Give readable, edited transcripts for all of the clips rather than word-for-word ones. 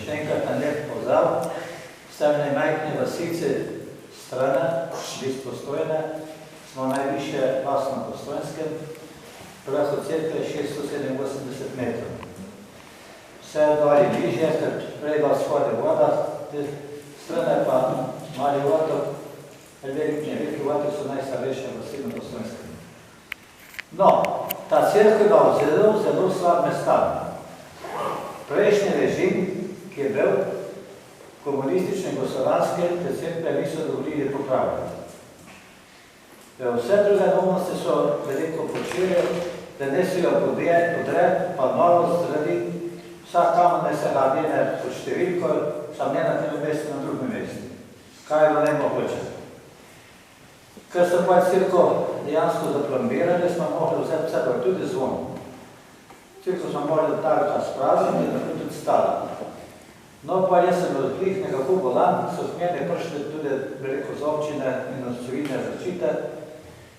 Še enkrat na lep pozdrav. Stavljene majhne vasice strana, bist Postojne, smo najvišje vas na Postojnskem, prah od cerkve je 687 metrov. Vse doli bližje, ker prej bila shode voda, strana je pa mali otok, veliki otok so najstarejše vasi na Postojnskem. No, ta cerkev je bila v zelo slabem stanju. Prejšnji režim, ki je bil komunistične in jugoslovanske, te cerkve niso dovolili popravljati. Vse druge domovnosti so veliko počeli, da ne si jo podred, pa novo zradi, vsak kamen ne se radine pod številko, sam ne na tem mestu, na drugem mestu. Kaj je bilo nemogoče? Ker so pa cerkev dejansko zaplombirali, smo mogli vzeti sebe tudi zvon. Cerkev smo morali tako spraviti, da bi tudi stala. No, pa jaz sem odklih nekako bolan, so z mene prišli tudi veliko z občine in od civilne zaščite,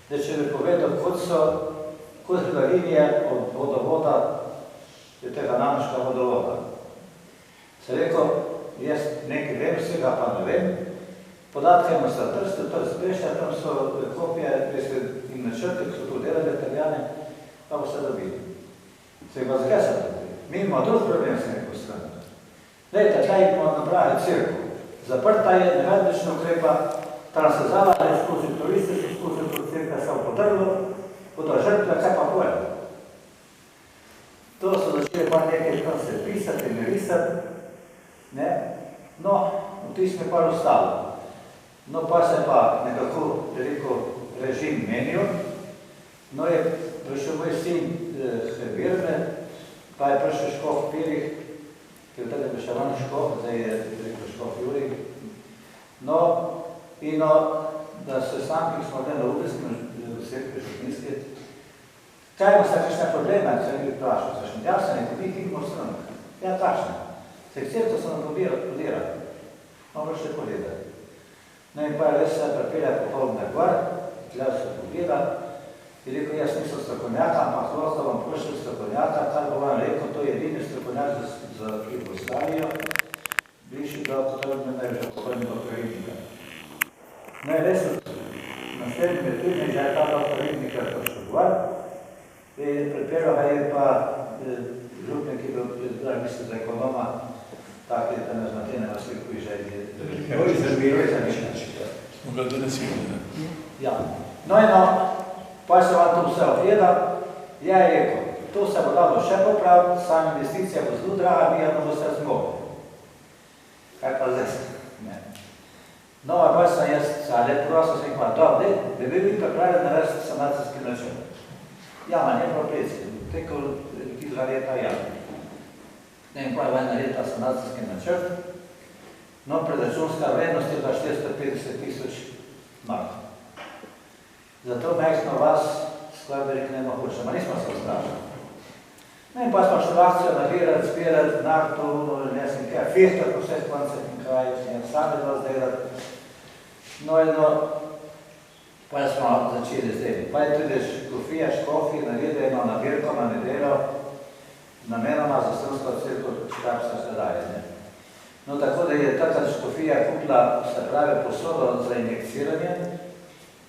da če bi povedal, kot bila linija od vodovoda, tega namiška vodovoda. Se rekel, jaz nekaj vem, vsega pa ne vem. Podatke imamo sta trst Beša, tam so kopije, in načrte, ki so to delali italijane, pa bo se dobili. Se pa zakaj se dobili? Mi imamo drug problem s neko strano. Lejte, tlej imamo napraviti cerkev. Zaprta je, nevedlično ukrepa, transazala je skozi turistično, skozi to cerkev se podrlo, bodo žrtve, kaj pa poje. To so začeli pa nekaj, kam se pisati in risati. No, v tismi je pa ostalo. No, pa se pa nekako veliko režim menil. No, je prišel moj sin Birne, pa je prišel Škof Pirih, ki je tada prišel van Škof, zdaj je rekel Škof Jurij. No, in da se sami, ki smo bili na Udrskem, cerkvi Šutninski, kaj ima sta kakšne probleme, se mi vprašal, zašli, ja se ne, mi kikmo stranek. Ja, takšne. Se cerkev so nam podirali. No, prišli pogledati. No, in pa je res se prepelja popolne gor, tle se pogleda, in rekel, jaz nisem strokovnjaka, ampak lahko vam prišli strokovnjaka, kar bo vam rekel, to je edini strokovnjak za Jugoslavijo, bivši pravkotrovni najveža pokojnega Ribnika. No, in res na naslednjem letini, že je ta Ribnika prišel gor, in prepeljal ga je pa župnik, ki je bil, mislim, za ekonoma, tak je, da ne znate na sliku i želje. To je zamišljači. Smo ga danes videli. Ja. No, pa se vam to vse ogleda, je rekel, to se bo dalo še popraviti, sama investicija bo zelo draga, mi jedno bo se zmogli. Kaj pa zdaj? No, pa sem jaz, ali prosil sem jih pa, dobro, da bi bili pripravili narediti sanacijski načrt. Ja, ma ne propleci, teko izgleda leta jama. Ne, in pa je naredila sanacijski načrt, no, predračunska vrednost je bila 450 000 mark. Zato majhno vas, skoraj bi rekel, ne mogoče, ma nismo se ustrašali. No, in pa smo šli akcijo navirati, zbirati, nakto, ne sem kaj, fehtat po vseh konceh in krajih, in sami dva zdelati. No, pa smo začeli zdaj. Pa je tudi škofija, škofi, naredila eno nabirko na nedeljo, namenoma za Srpsko cerkev, kar se daje. No, tako da je takrat škofija kupila, se pravi, posodo za injekciranje,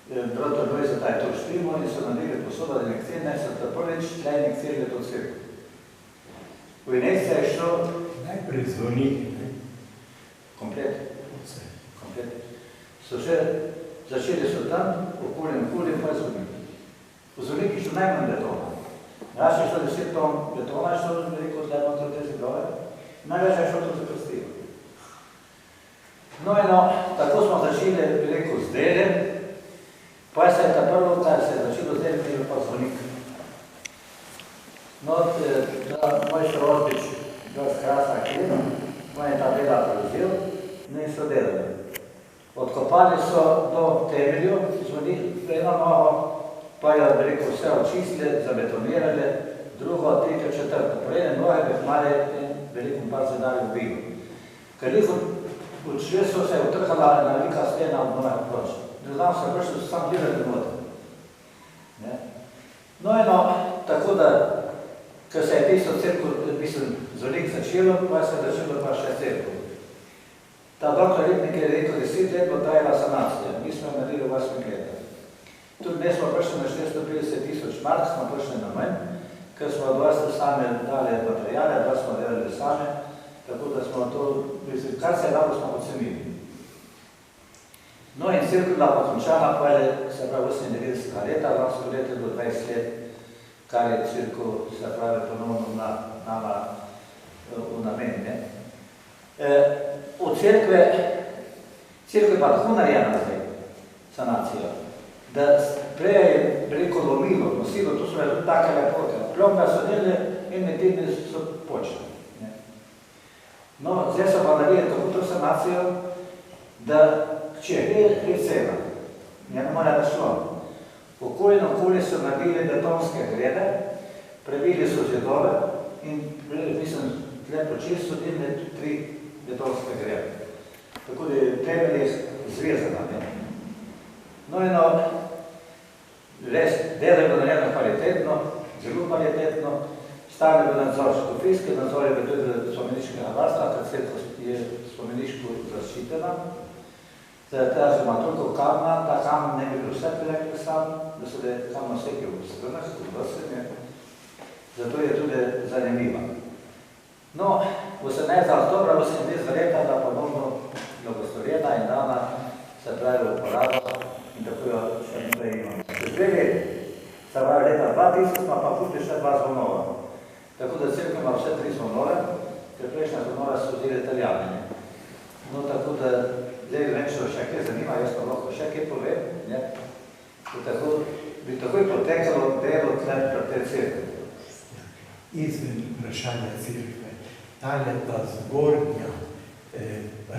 Broto Lojza taj to štrimo in so naredili posodo za injekciranje, so to prvič tle injekcirali to cerkev. V injekcija je šlo... Najprej zvoniki, ne? Komplet. So še začeli so tam, okoljem, pa je zvoniki. V zvoniki šlo najmanj betona. Raz je šlo 10 ton betona, je šlo veliko tle noter te zigrove, največ je šlo to za prstijo. No, tako smo začeli veliko zdele, pa se je ta prvo, kar se je začelo zdele, bil pa zvonik. No, moj Šrozbič, bil skrasna klina, moj je ta dela prevzel, ne so delali. Odkopali so do temelju, zvonik eno nogo, pa je veliko vse očistili, zabetonirali, drugo, tretjo, četrto. Prejne noge bi mali veliko par zadali v bilu. Ker odšli so se utrhala ena velika stena od novega ploča. Ne znam se prišli, so sam gledali noter. No, tako da, ker se je tisto cerkev, mislim, zvonik začelo, pa se je začelo pa še cerkev. Ta doktor Ribnik je rekel, 10 let bo trajala sanacija. Mi smo naredili v 8 letih. Tudi ne smo prišli na 450 000 mark, smo prišli na manj, ker smo dosti sami dali materijale, da smo delali sami, tako da smo to, kar se je dalo, smo ocenili. No in cirka bila pa končana, pa je se pravi 98 leta, lansko leto je bilo 20 let, kar je cirka se pravi ponovno nama v namen. V cerkve pa tako narejena zdaj, sanacija, da prej je preko lomilo, nosilo, to so tudi take lepote. Plomba so delili, ene tedne so počeli. No, zdaj so pa naredili tako to sanacijo, da če gre cena, ne mora da šlo. Okoli so naredili betonske grede, prebili so zidove in mislim, tle počist so delili tudi 3 betonske grede. Tako da je temelj zvezana. No eno, res delo je bilo narejeno kvalitetno, zelo kvalitetno, stane v nadzor škofijski, nadzor je tudi spomeniškega varstva, ker je spomeniško zaščitena. Teda, že ima toliko kamna, ta kamen ne bi bil vse prilekli sam, da so da kamno vseke v strnah, v vrstvenje. Zato je tudi zanimiva. No, 18. oktobra 1998 leta da ponovno blagoslovljena in dana se pravi v uporabo in tako jo še naprej imamo. Čez 2 leti, se pravi leta 2000, smo pa pustili še 2 zvonova. Tako da cerkev ima vse 3 zvonove, ker prejšnja zvonova so vzeli Italijani. No, tako da zdaj vem, če še kaj zanima, jaz pa lahko še kaj povem, tako bi takoj potekalo delo tle pred cerkev. Izven vprašanja cerkve, tale ta zgornja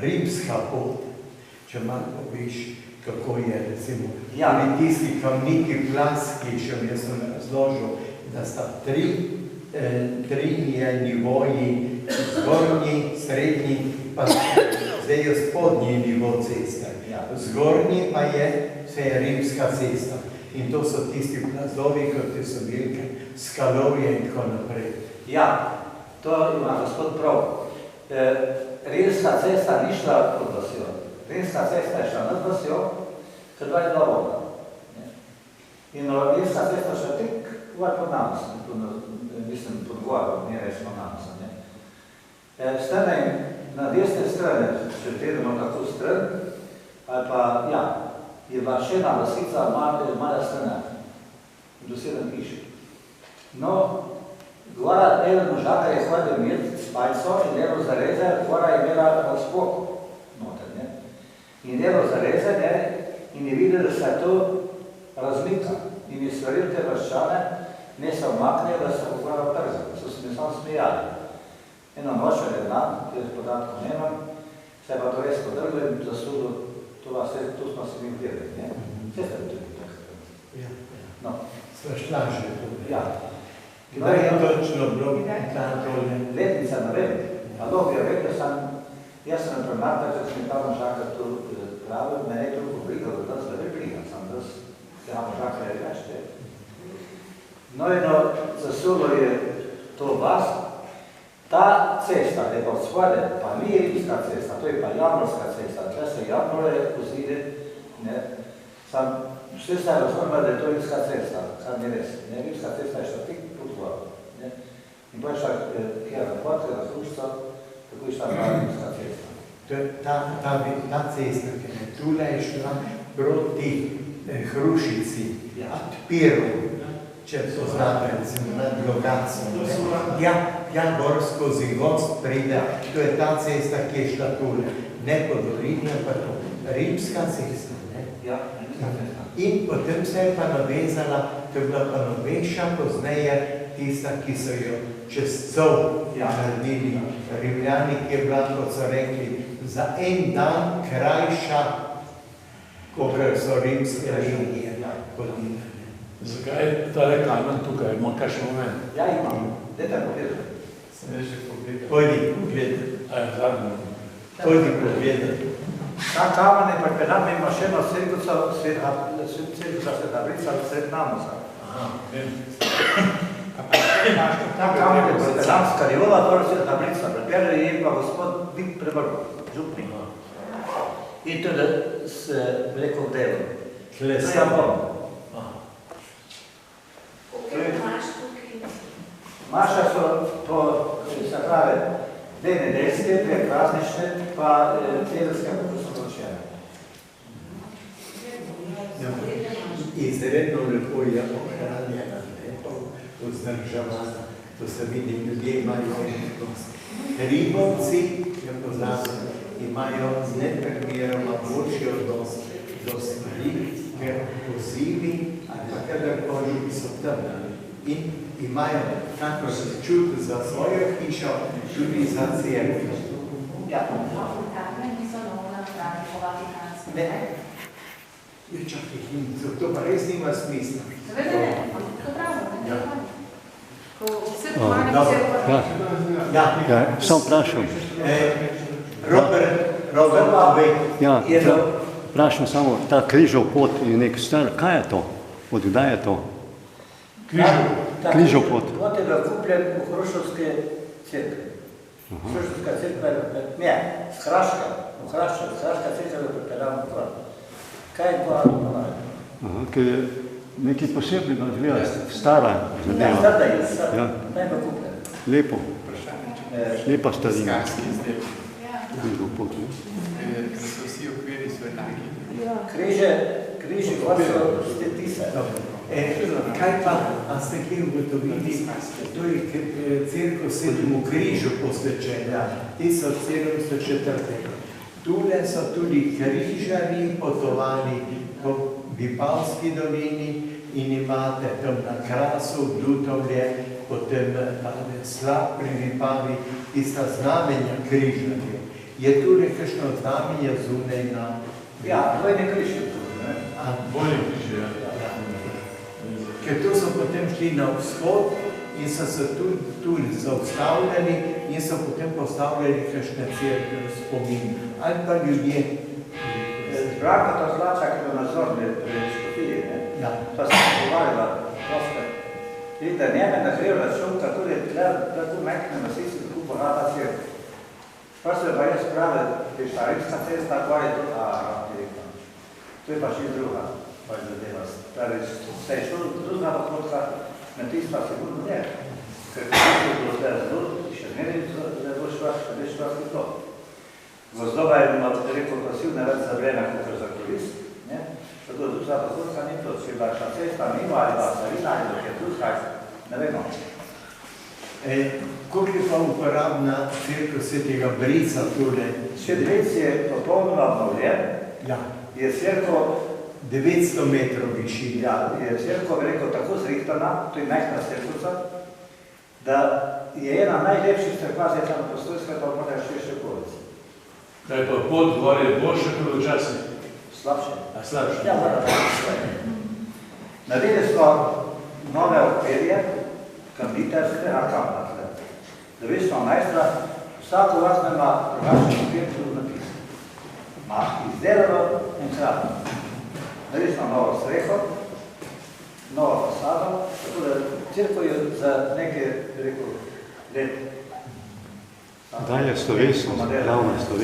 rimska pot, če malo poviš, kako je recimo tisti kamniki plaski, še mi sem razložil, da sta 3 nivoji, zgornji, srednji, pa zdaj je spodnji nivo ceste. Zgornji pa je vse rimska cesta. In to so tisti plazovi, kot so velike skalovje in tako naprej. Ja, to ima gospod prav. Rimska cesta ni šla pod vasjo. Rimska cesta je šla nad vasjo, ker dva je bila voda. In rimska cesta šla tik pod nanosa, mislim pod goro, ne reč pod nanosa. Stane na desne strane, če gledamo tako stran, ali pa, ja, je bila še ena vasica, mala strana, do 7 hiš. No, gora del možaka je hodil imeti s pajco in delo zareze, gora je imela razpok noter, ne. In delo zareze, ne, in je videl, da se to razmika. In je stvaril te vrščane, ne se omaknejo, da se bo gora vtrzal. So se mi samo smijali. Eno noč ali dan, kjer podatkov nemam, se je pa to res podrglo in zasulo, tu smo se mi gledali, ne? Vse ste tudi tako. No. Sva šla že tudi. Ja. Kdaj je točno bilo tam tole? Letnica, ne vem. A dolgo je rekel, jaz sem premata, ker sem mi ta možaka to pravil, mene je toliko brigalo, da se ne brigam, sam da se ta možaka je več, ne? No in zasulo je to vas. Ta cesta, je pa od spode, pa ni rimska cesta, to je pa Jarnorska cesta. Tle se Jarnore pozide, ne. Sam, vse se je razumela, da je to rimska cesta, kar ni res. Ne, rimska cesta je šla tik pod goro, ne. In pa je šla kjer na pot, na Hrušco, tako je šla rimska cesta. Ta cesta, ki je tule je šla proti Hrušici, Piru, če to znate, recimo, nad Logatcem. Ja, gor skozi gost pride, to je ta cesta, ki je šla tule. Ne po Dorini, pa to. Rimska cesta, ne? Ja, rimska cesta. In potem se je pa navezala, to je bila pa novejša, pozneje tista, ki so jo čez Cov naredili. Rimljani, ki je bila, kot so rekli, za en dan krajša, kot so rimske linije hodile. Zakaj je tale kamen tukaj? Ima kakšen moment? Ja, imam. Dajte pogledati. Sem že pogledal. Pojdi pogledati. Zadnjo. Pojdi pogledati. Ta kamen je pripeljan mimo še eno cerkvico Sveta Brica sred Nanosa. Aha, vem. Ta kamen je pripeljan s Karjola, torej Sveta Brica pripeljan in je pa gospod Vik Prevrlo. župnik. In tudi s rekel delom. Klesamo. Maša so po, se pravi, dve nedeljske, dve praznične, pa tedenske, kako so počeli. Izredno lepo je ohranjena, vzdržavana. To se vidi, ljudje imajo odnos. Ribovci, je poznano, imajo neprimeroma boljši odnos do stvari, ker pozivi ali pa kadarkoli so tam. In imajo tako čut za svojo hišo, tudi za cerkev. Ja. Ne. Je čakaj, to pa res nima smisla. Seveda ne, to pravno, ne. Ko vse Ja, sem vprašal. Robert, Ja, vprašam samo, ta križov pot je nek star, kaj je to? Od kdaj je to? Križov pot. Pot je bil kupljen v Hrušovske cerkve. Hrušovska cerkva je s Hraška. V Hraška cerkva je pripeljala v Kvar. Kaj je Kvar pomaga? Ker je nekaj posebnega, zgleda, stara zadeva. Stara je, naj bo kupljen. Lepo. Lepa starina. Križov pot, ne? Ker so vsi okviri svetaki. Križi, kot so stetise. Kaj pa, a ste kje ugotovili, to je cerkev Svetemu križu posvečena, 1704. Tule so tudi križarji potovali po Vipavski dolini in imate tam na Krasu, Dutovlje, potem Slap pri Vipavi, tista znamenja križarjev. Je tule kakšno znamenje zunaj na... Ja, dvojni križ je tu. Dvojni križ, ja. Ker tu so potem šli na vzhod in so se tu zaustavljali in so potem postavljali kakšne cerkve v spomin. Ali pa ljudje. Braka to zlača, ki bo nazorne škofije, ne? Pa sem pogovarjala, proste. Vidite, njeme nagrela šumka, tudi tako mekne masici, tako bohata cerkva. Pa se pa jaz pravi, piša, rimska cesta, kvar je to, direktno. To je pa še druga. Se je šlo drugna dohodka, kmetijstva sigurno ne. Ker je bilo zdaj zelo, še ne zelo švarski to. Gozdova je rekel prosil ne več za vreme, kot za korist. Tako drugna dohodka ni to, če je bila še cesta mimo ali pa starina ali da je drugka, ne vemo. Koliko je pa uporabna cerkev Svetega Brica tule? Svet Bric je popolnoma obnovljen. Je cerkev 900 metrov višine. Ja, je cerkev, bi rekel, tako zrihtana, to je majhna cerkvica, da je ena najlepših cerkva zdaj tam Postojnska, pa morajo širše okolice. Kaj pa pot gor je boljša kot včasih? Slabše. A slabše? Ja, mora biti svoje. Naredili smo nove okvirje, konditerske, kamnatle. Da vi smo majstra, vsako vlast ima drugačen okvir, tudi napisan. Ima izdelano in kratno. Naredili smo novo streho, novo fasado, tako da cerkev je za nekaj, rekel, let. Dalje slovesnost, glavna slovesnost.